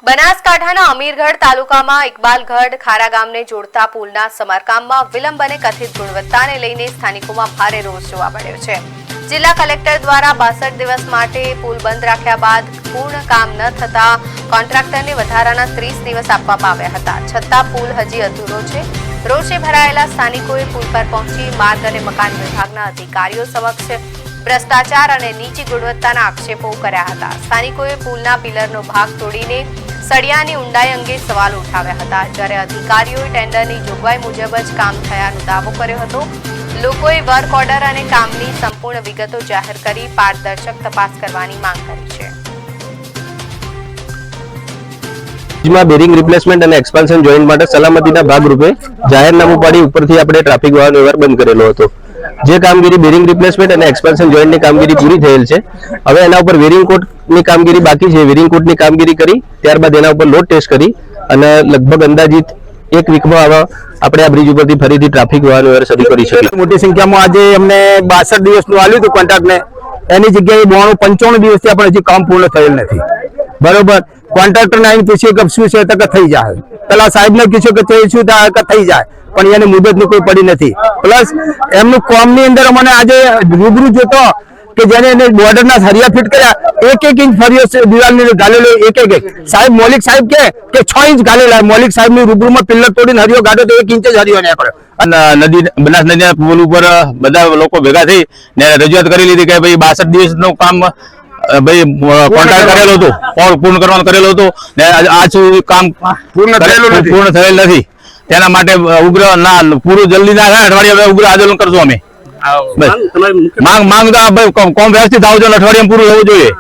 બનાસકાંઠાના અમીરગઢ તાલુકામાં ઇકબાલગઢ ખારા ગામને જોડતા પુલના સમારકામમાં વિલંબ અને કથિત ગુણવત્તાને લઈને સ્થાનિકોમાં ભારે રોષ જોવા મળ્યો છે। જિલ્લા કલેક્ટર દ્વારા 62 દિવસ માટે પુલ બંધ રાખ્યા બાદ પૂર્ણ કામ ન થતા કોન્ટ્રાક્ટરને વધારાના 30 દિવસ આપવામાં આવ્યા હતા, છતાં પુલ હજી અધૂરો છે। રોષે ભરાયેલા સ્થાનિકોએ પુલ પર પહોંચી માર્ગ અને મકાન વિભાગના અધિકારીઓ સમક્ષ ભ્રષ્ટાચાર અને નીચી ગુણવત્તાના આક્ષેપો કર્યા હતા। સ્થાનિકોએ પુલના પિલરનો ભાગ તોડીને સળિયાની ઊંડાઈ અંગે સવાલ ઉઠાવ્યા હતા, જ્યારે અધિકારીઓએ ટેન્ડરની જોગવાઈ મુજબ જ કામ થયાનો દાવો કર્યો હતો। લોકોએ વર્ક ઓર્ડર અને કામની સંપૂર્ણ વિગતો જાહેર કરી પારદર્શક તપાસ કરવાની માંગ કરી છે। બેરિંગ રિપ્લેસમેન્ટ અને એક્સપાન્શન જોઈન્ટ માટે સલામતીના ભાગરૂપે જાહેરનામું પાડી ઉપરથી આપણે ટ્રાફિક વાહન વ્યવહાર બંધ કરેલો હતો। જે કામગીરી બેરિંગ રિપ્લેસમેન્ટ અને એક્સપાન્શન જોઈન્ટની કામગીરી પૂરી થયેલ છે। હવે એના ઉપર વેરિંગ કોટની કામગીરી બાકી છે। વેરિંગ કોટની કામગીરી કરી ત્યારબાદ એના ઉપર લોડ ટેસ્ટ કરી અને લગભગ અંદાજિત એક વીકમાં આપણે આ બ્રિજ ઉપરથી ફરીથી ટ્રાફિક વાહન વ્યવહાર શરૂ કરી શકીએ। મોટી સંખ્યામાં આજે અમને 62 દિવસનું આલ્યું હતું કોન્ટ્રાક્ટને, એની જગ્યાએ 95 દિવસથી આપણે હજી કામ પૂર્ણ થયેલ નથી। બરોબર, કોન્ટ્રાક્ટરને આવીને પૂછ્યું કે શું છે તો કે થઈ જાય, પેલા સાહેબને કીધું કે તે શું થાય કે થઈ જાય, પણ એને મુદતની કોઈ પડી નથી। પ્લસ એમનું કામની અંદર અમને આજે રૂબરૂ જોતો કે જેને એને બોર્ડરના સરિયા ફિટ કર્યા, એક ઇંચ ફરિયો દિવાલની ગાલેલો, એક સાહેબ મૌલિક સાહેબ કે 6 ઇંચ ગાલેલા। મૌલિક સાહેબની રૂબરૂમાં પિલ્લર તોડીને હરિયો ગાડો તો 1 ઇંચ જ હરિયો નીકળ્યો। નદી બનાસ નદીના પુલ ઉપર બધા લોકો ભેગા થઈ ને રજૂઆત કરી લીધી કે ભાઈ 62 દિવસનું કામ ભાઈ કોન્ટ્રાક્ટ કરેલો હતો, પૂર્ણ કરવાનું કરેલો હતો ને આજ સુધી કામ પૂર્ણ થયેલ નથી। તેના માટે ઉગ્ર ના પૂરું જલ્દી ના થાય, અઠવાડિયે ઉગ્ર આંદોલન કરશું અમે। માંગ કોમ વ્યવસ્થિત આવજો, અઠવાડિયામાં પૂરું થવું જોઈએ।